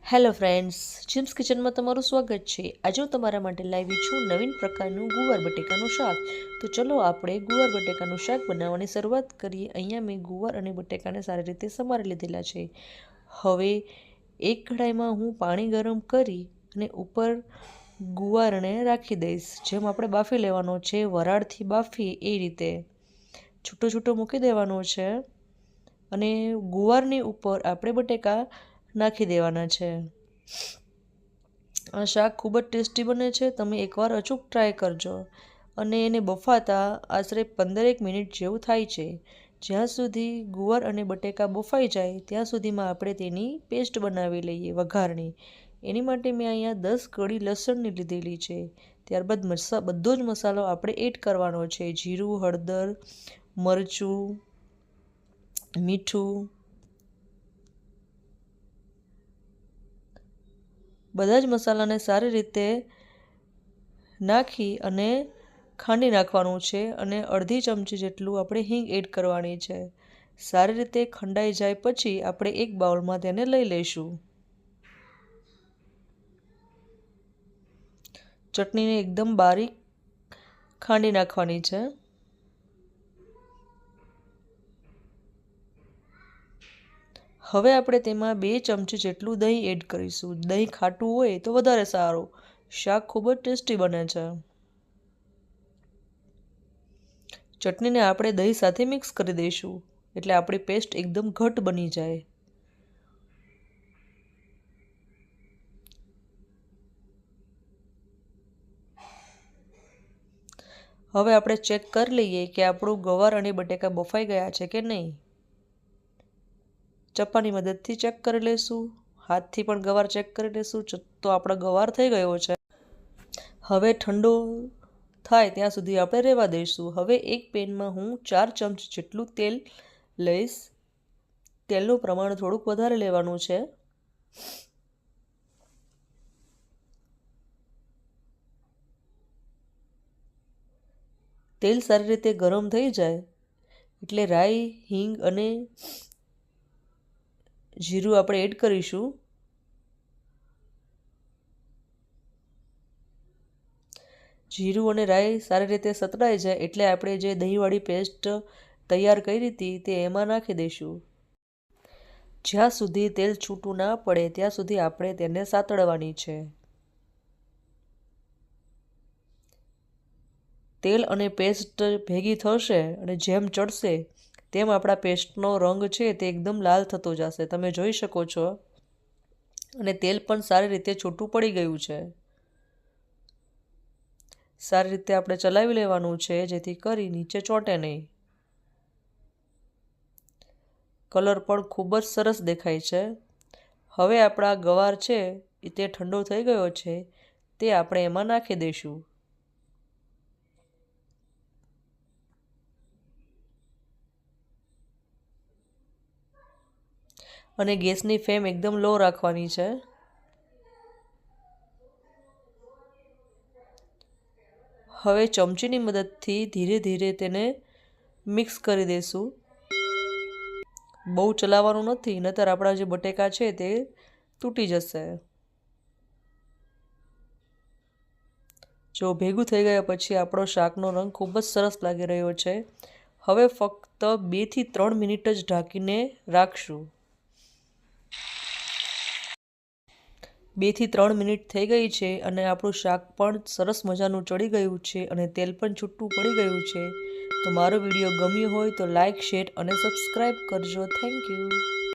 Hello friends, gyms કિચનમાં તમારું સ્વાગત છે। આજે હું તમારા માટે લાવી છું નવીન પ્રકારનું ગુવાર બટેકાનું શાક। તો ચલો આપણે ગુવાર બટેકાનું શાક બનાવવાની શરૂઆત કરીએ। અહીંયા મેં ગુવાર અને બટેકાને સારી રીતે સમારી લીધેલા છે। હવે એક કઢાઈમાં હું પાણી ગરમ કરી અને ઉપર ગુવારને રાખી દઈશ। જેમ આપણે બાફી લેવાનો છે, વરાળથી બાફી એ રીતે છૂટો છૂટો મૂકી દેવાનો છે અને ગુવારની ઉપર આપણે બટેકા નાખી દેવાના છે। આ શાક ખૂબ જ ટેસ્ટી બને છે। તમે એકવાર અચૂક ટ્રાય કરજો અને એને બફાતા આશરે 15 મિનિટ જેવું થાય છે। જ્યાં સુધી ગુવાર અને બટેકા બફાઈ જાય ત્યાં સુધીમાં આપણે તેની પેસ્ટ બનાવી લઈએ વઘારની। એની માટે મેં અહીંયા 10 કળી લસણની લીધેલી છે। ત્યારબાદ બધો જ મસાલો આપણે એડ કરવાનો છે। જીરું, હળદર, મરચું, મીઠું, બધા જ મસાલાને સારી રીતે નાખી અને ખાંડી નાખવાનું છે અને અડધી ચમચી જેટલું આપણે હિંગ એડ કરવાની છે। સારી રીતે ખંડાઈ જાય પછી આપણે એક બાઉલમાં તેને લઈ લઈશું। ચટણીને એકદમ બારીક ખાંડી નાખવાની છે। હવે આપણે તેમાં 2 ચમચી જેટલું દહીં એડ કરીશું। દહીં ખાટું હોય તો વધારે સારું, શાક ખૂબ જ ટેસ્ટી બને છે। ચટણીને આપણે દહીં સાથે મિક્સ કરી દઈશું એટલે આપણી પેસ્ટ એકદમ ઘટ બની જાય। હવે આપણે ચેક કરી લઈએ કે આપણું ગવાર અને બટેકા બફાઈ ગયા છે કે નહીં। ચપ્પાની મદદથી ચેક કરી લઈશું, હાથથી પણ ગવાર ચેક કરી લઈશું તો આપણો ગવાર થઈ ગયો છે। હવે ઠંડો થાય ત્યાં સુધી આપણે રહેવા દઈશું। હવે એક પેનમાં હું 4 ચમચી જેટલું તેલ લઈશ। તેલનું પ્રમાણ થોડુંક વધારે લેવાનું છે। તેલ સારી રીતે ગરમ થઈ જાય એટલે રાઈ, હિંગ અને જીરું આપણે એડ કરીશું। જીરું અને રાઈ સારી રીતે સતળાઈ જાય એટલે આપણે જે દહીંવાળી પેસ્ટ તૈયાર કરી હતી તે એમાં નાખી દઈશું। જ્યાં સુધી તેલ છૂટું ના પડે ત્યાં સુધી આપણે તેને સાતળવાની છે। તેલ અને પેસ્ટ ભેગી થશે અને જેમ ચડશે તેમ આપણા પેસ્ટનો રંગ છે તે એકદમ લાલ થતો જશે, તમે જોઈ શકો છો। અને તેલ પણ સારી રીતે છૂટું પડી ગયું છે। સારી રીતે આપણે ચલાવી લેવાનું છે જેથી કરી નીચે ચોંટે નહીં। કલર પણ ખૂબ જ સરસ દેખાય છે। હવે આપણા ગવાર છે તે ઠંડો થઈ ગયો છે, તે આપણે એમાં નાખી દઈશું। અને ગેસની ફ્લેમ એકદમ લો રાખવાની છે। હવે ચમચીની મદદથી ધીરે ધીરે તેને મિક્સ કરી દઈશું। બહુ ચલાવવાનું નથી, નહીંતર આપણા જે બટેકા છે તે તૂટી જશે। જો ભેગું થઈ ગયા પછી આપણો શાકનો રંગ ખૂબ જ સરસ લાગી રહ્યો છે। હવે ફક્ત 2 થી 3 મિનિટ જ ઢાંકીને રાખશું। 2 થી 3 મિનિટ થઈ ગઈ છે અને આપણું શાક પણ સરસ મજાનું ચડી ગયું છે અને તેલ પણ છૂટું પડી ગયું છે। તો મારો વિડીયો ગમ્યો હોય તો લાઈક, શેર અને સબસ્ક્રાઈબ કરજો। Thank you.